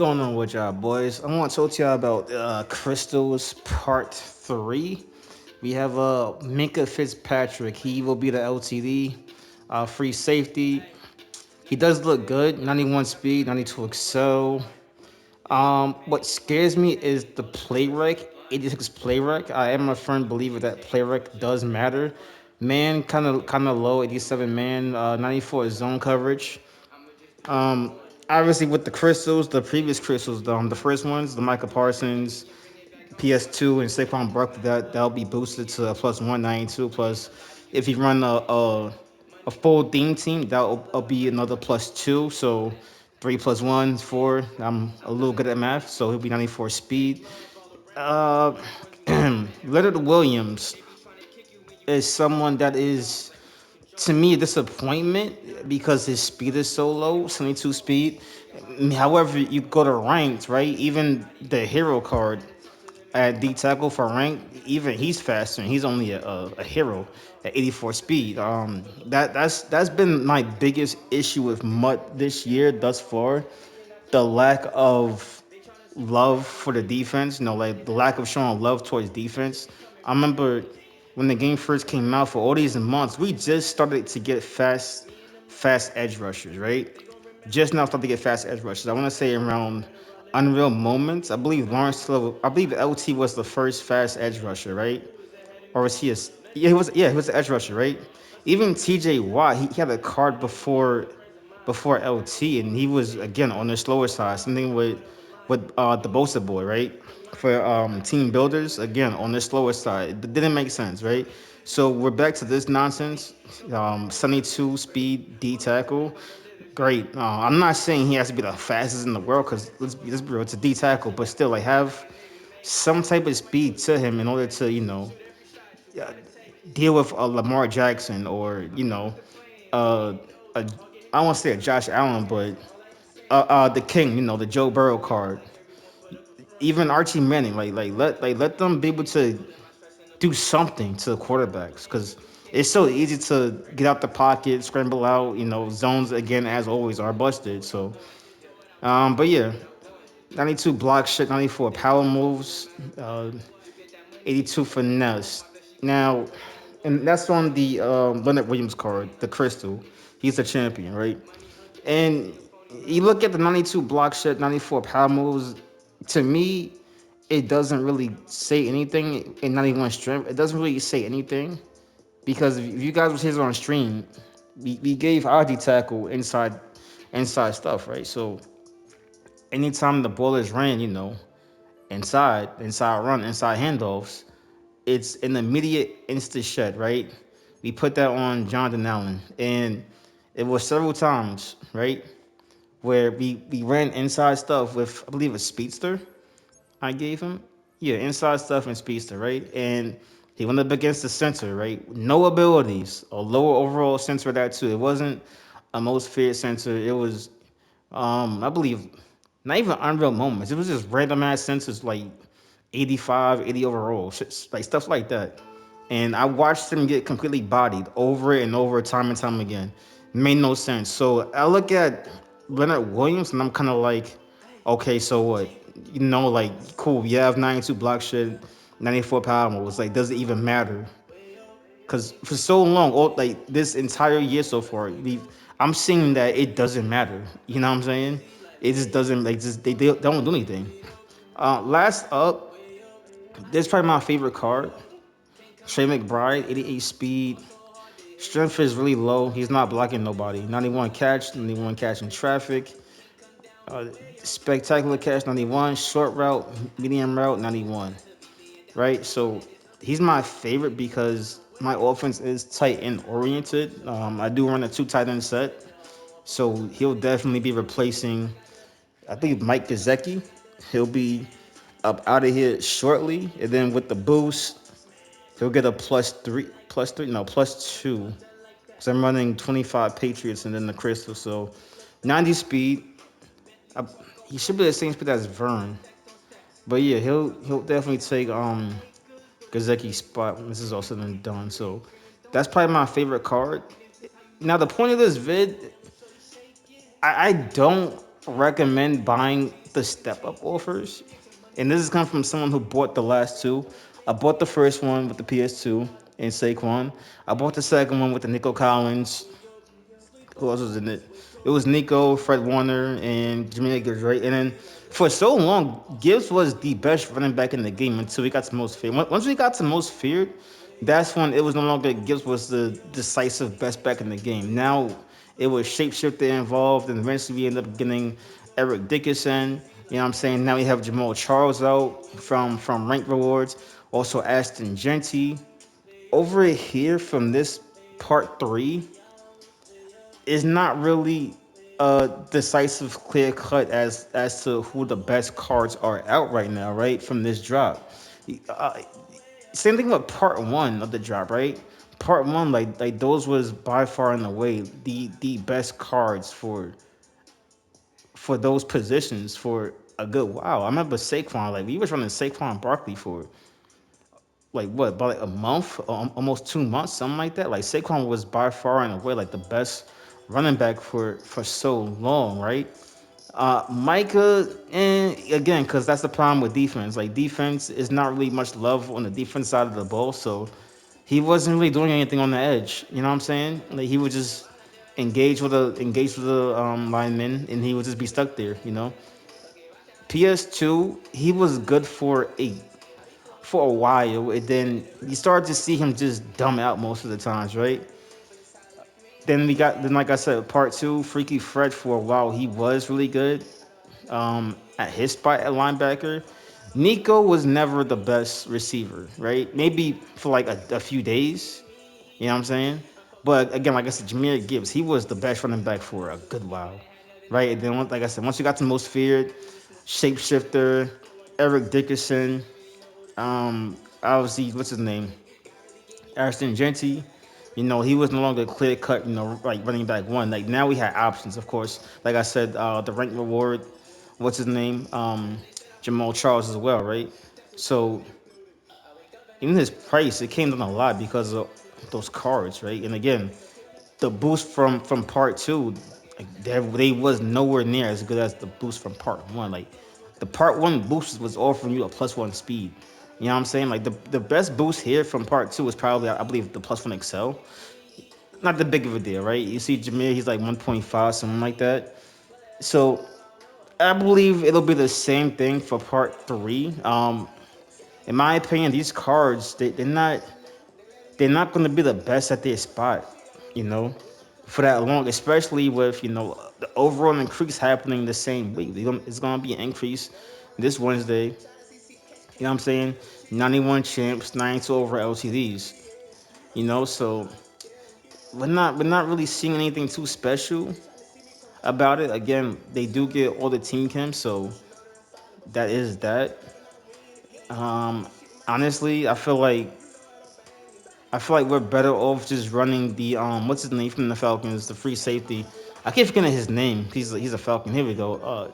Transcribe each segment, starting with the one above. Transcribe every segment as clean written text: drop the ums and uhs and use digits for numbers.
Going on with y'all, boys? I want to talk to y'all about Crystals Part 3. We have Minka Fitzpatrick. He will be the LTD, free safety. He does look good. 91 speed, 92 excel. What scares me is the play rec, 86 play rec. I am a firm believer that play rec does matter. Man, kind of low, 87 man, 94 zone coverage. Um, Obviously with the crystals, the previous crystals, the first ones, the Micah Parsons, PS2, and Saquon Barkley, that'll be boosted to a plus 192. Plus, if you run a full theme team, that'll be another plus two. So 3 plus 1 is 4. I'm a little good at math, so he'll be 94 speed. Uh, Leonard Williams is someone that is to me a disappointment because his speed is so low, 72 speed. However, you go to ranked, right? Even the hero card at D tackle for rank, even he's faster, and he's only a hero at 84 speed. That's been my biggest issue with Mutt this year thus far. The lack of love for the defense, like the lack of showing love towards defense. I remember when the game first came out for all these months, we just started to get fast edge rushers, right? Just now started to get fast edge rushers. I want to say around Unreal Moments. I believe I believe LT was the first fast edge rusher, right? Or was he a? Yeah, he was an edge rusher, right? Even TJ Watt, he had a card before LT, and he was again on the slower side. Something with the Bosa boy, right? For team builders, again on the slower side. It didn't make sense, right? So we're back to this nonsense. 72 speed D tackle, great. I'm not saying he has to be the fastest in the world because let's be real, it's a D tackle, but still, like have some type of speed to him in order to deal with a Lamar Jackson or uh, a, I don't want to say a Josh Allen, but the King, the Joe Burrow card, even Archie Manning, let them be able to do something to the quarterbacks because it's so easy to get out the pocket, scramble out. Zones again as always are busted. So, but yeah, 92 block shit, 94 power moves, 82 finesse. Now, and that's on the Leonard Williams card, the Crystal. He's a champion, right? And you look at the 92 block shot, 94 power moves. To me, it doesn't really say anything in 91 strength. It doesn't really say anything because if you guys was here on stream, we gave RD tackle inside stuff, right? So anytime the ball is ran, inside run, inside handoffs, it's an immediate instant shut, right? We put that on Jonathan Allen, and it was several times, right, where we ran inside stuff with I believe a speedster. I gave him, yeah, inside stuff and speedster, right, and he went up against the center, right, no abilities, a lower overall center of that too. It wasn't a most feared center. It was I believe not even unreal moments. It was just random ass senses like 85, 80 overall, like stuff like that. And I watched him get completely bodied over and over, time and time again. Made no sense. So I look at Leonard Williams and I'm kind of like, okay, so what? Like, cool, you have 92 block shit, 94 power moves. Like, does it even matter? Because for so long, like this entire year so far, I'm seeing that it doesn't matter. You know what I'm saying? It just doesn't like just they don't do anything. Last up, this is probably my favorite card. Trey McBride, 88 speed. Strength is really low. He's not blocking nobody. 91 catch, 91 catch in traffic. Uh, Spectacular catch, 91. Short route, medium route, 91. Right? So he's my favorite because my offense is tight end oriented. I do run a two tight end set. So he'll definitely be replacing, I think, Mike Gesicki. He'll be up out of here shortly. And then with the boost, he'll get a no, plus two. Because I'm running 25 Patriots and then the Crystal. So 90 speed. I, he should be the same speed as Vern. But yeah, he'll definitely take Gazecki's spot when this is all said and done. So that's probably my favorite card. Now the point of this vid, I don't. recommend buying the step up offers. And this is coming from someone who bought the last two. I bought the first one with the PS2 and Saquon. I bought the second one with the Nico Collins. Who else was in it? It was Nico, Fred Warner, and Jimmy Gibbs, right? And then for so long, Gibbs was the best running back in the game until he got to most feared. Once we got to most feared, that's when it was no longer Gibbs was the decisive best back in the game. Now it was shapeshifter involved, and eventually we ended up getting Eric Dickerson. You know what I'm saying? Now we have Jamal Charles out from rank rewards. Also Ashton Genty. Over here from this part three, is not really decisive, clear cut as to who the best cards are out right now, right? From this drop. Uh, Same thing with part one of the drop, right? Part one, like those was by far and away the best cards for those positions for a good while. I remember Saquon, like we was running Saquon Barkley for like what, about like a month, almost 2 months, something like that. Like Saquon was by far and away like the best running back for so long, right? Micah, and again, because that's the problem with defense. Like defense is not really much love on the defense side of the ball, so he wasn't really doing anything on the edge. You know what I'm saying? Like he would just engage with the lineman, and he would just be stuck there. You know, PS2, he was good for a while, and then you started to see him just dumb out most of the times, right? Then like I said, part two, Freaky Fred for a while he was really good at his spot at linebacker. Nico was never the best receiver, right? Maybe for like a few days, you know what I'm saying? But again, like I said, Jameer Gibbs, he was the best running back for a good while, right? And then, like I said, once you got to most feared, shapeshifter, Eric Dickerson, obviously, what's his name? Ashton Genty, you know, he was no longer clear cut, you know, like running back one. Like now we had options, of course. Like I said, the rank reward, what's his name? Jamal Charles as well, right? So even his price, it came down a lot because of those cards, right? And again, the boost from part two, like they was nowhere near as good as the boost from part one. Like the part one boost was offering you a +1 speed. You know what I'm saying? Like the best boost here from part two is probably I believe the +1 Excel. Not the big of a deal, right? You see Jameer, he's like 1.5, something like that. So I believe it'll be the same thing for part three. In my opinion, these cards they're not going to be the best at their spot, you know, for that long, especially with, you know, the overall increase happening the same week. It's going to be an increase this Wednesday. You know what I'm saying? 91 champs, 92 over LTDs. You know, so we're not really seeing anything too special about it. Again, they do get all the team camps, so that is that. Um, Honestly, I feel like we're better off just running the what's his name from the Falcons, the free safety. I keep forgetting his name. He's a Falcon. Here we go.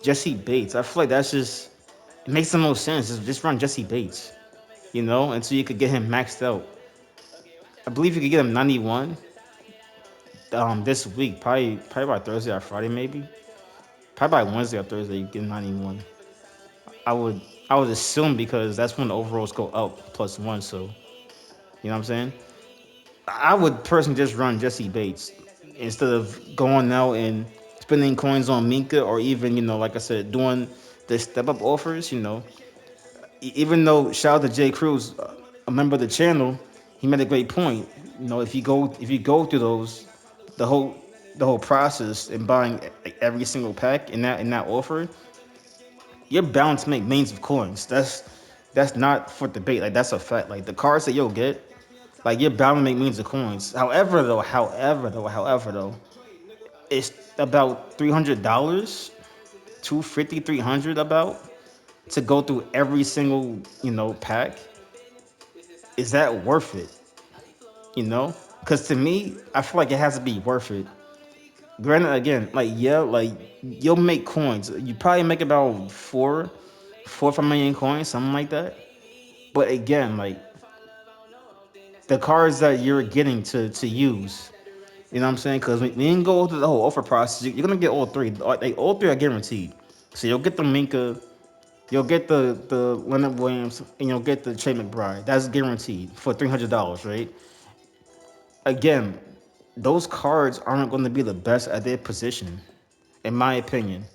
Jesse Bates. I feel like that's just it makes the most sense. Just run Jesse Bates, you know, until you could get him maxed out. I believe you could get him 91 this week, probably by Thursday or Friday maybe. Probably by Wednesday or Thursday you get 91. I would I would assume because that's when the overalls go up +1. So you know what I'm saying. I would personally just run Jesse Bates instead of going out and spending coins on Minka or even, you know, like I said, doing the step up offers. You know, even though shout out to Jay Cruz, a member of the channel, he made a great point. You know, if you go through those, the whole the whole process and buying every single pack in that offer, you're bound to make millions of coins. That's not for debate. Like that's a fact. Like the cards that you'll get, like you're bound to make millions of coins. However though, it's about $300, 250, 300 about to go through every single pack. Is that worth it? You know, because to me, I feel like it has to be worth it. Granted, again, like yeah, like you'll make coins. You probably make about 4 or 5 million coins, something like that. But again, like the cards that you're getting to use. You know what I'm saying? Because when you go through the whole offer process, you're gonna get all three. Like all three are guaranteed. So you'll get the Minka, you'll get the Leonard Williams, and you'll get the Trey McBride. That's guaranteed for $300, right? Again, those cards aren't going to be the best at their position, in my opinion,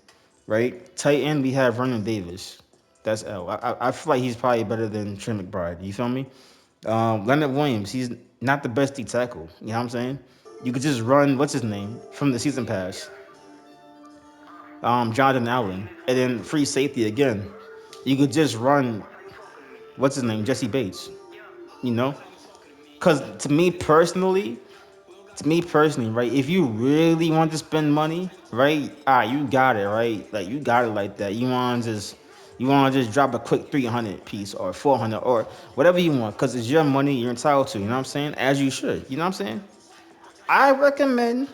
right? Tight end, we have Vernon Davis. That's L. I feel like he's probably better than Trey McBride. You feel me? Leonard Williams, he's not the best D tackle. You know what I'm saying? You could just run, what's his name, from the season pass, Jonathan Allen. And then free safety again. You could just run, what's his name, Jesse Bates. You know? Because to me personally, right? If you really want to spend money, right? You got it, right? Like you got it like that. You want to just drop a quick 300 piece or 400 or whatever you want, because it's your money. You're entitled to. You know what I'm saying? As you should. You know what I'm saying? I recommend,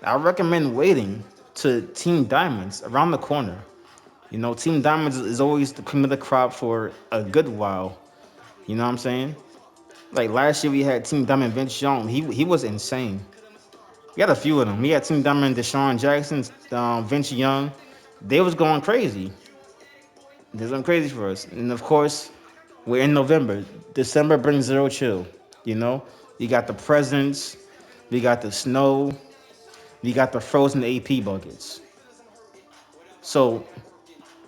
I recommend waiting to Team Diamonds around the corner. Team Diamonds is always the cream of the crop for a good while. You know what I'm saying? Like last year we had Team Diamond Vince Young. He was insane. We had a few of them. We had Team Diamond, Deshaun Jackson, Vince Young. They was going crazy. They was crazy for us. And of course, we're in November. December brings zero chill. You know, you got the presents, we got the snow, we got the frozen AP buckets. So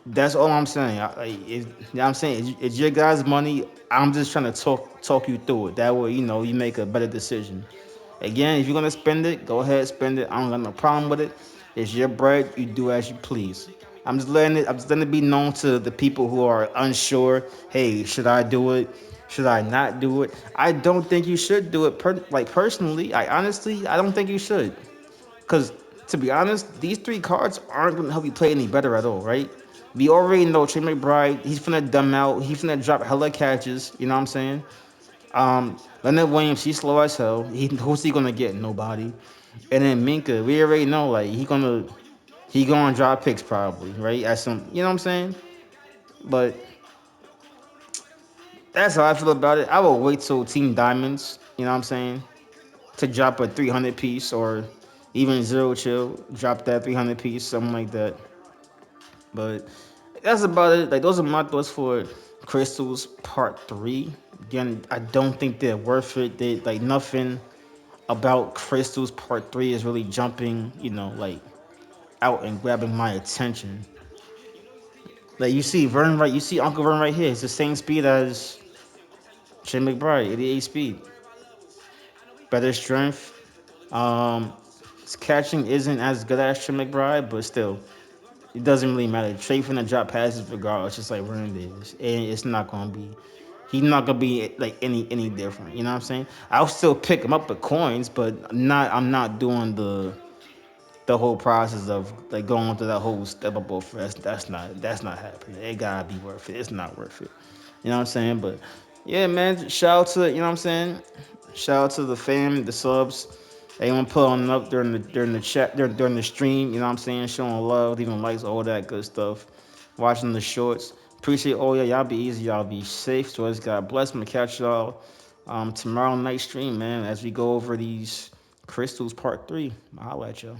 that's all I'm saying. You know what I'm saying? It's your guys' money. I'm just trying to talk you through it. That way, you make a better decision. Again, if you're gonna spend it, go ahead, spend it. I don't got no problem with it. It's your bread. You do as you please. I'm just letting it be known to the people who are unsure. Hey, should I do it? Should I not do it? I don't think you should do it. Personally, I don't think you should. Because to be honest, these three cards aren't going to help you play any better at all, right? We already know Trey McBride, he's finna dumb out, he's finna drop hella catches, you know what I'm saying? Leonard Williams, he's slow as hell. Who's he gonna get? Nobody. And then Minka, we already know like he gonna drop picks probably, right? At some, you know what I'm saying? But that's how I feel about it. I will wait till Team Diamonds, you know what I'm saying, to drop a 300 piece or even zero chill, drop that 300 piece, something like that. But that's about it. Like those are my thoughts for Crystals Part Three. Again, I don't think they're worth it. They like nothing about Crystals Part Three is really jumping, like out and grabbing my attention. Like you see Vern right, you see Uncle Vern right here. It's the same speed as Shane McBride, 88 speed, better strength. Um, his catching isn't as good as Shane McBride, but still, it doesn't really matter. Trey finna drop passes regardless, just like Vernon Davis, and it's not gonna be. He's not gonna be like any different. You know what I'm saying? I'll still pick him up with coins, but not. I'm not doing the whole process of like going through that whole step up offer. That's not happening. It gotta be worth it. It's not worth it. You know what I'm saying? But yeah, man. Shout out to what I'm saying. Shout out to the fam, the subs. Everyone pulling up during the chat during the stream. You know what I'm saying? Showing love, leaving likes, all that good stuff. Watching the shorts. Appreciate all y'all. Y'all be easy. Y'all be safe. So God bless. I'm gonna catch y'all tomorrow night stream, man. As we go over these crystals part 3. I'll let y'all.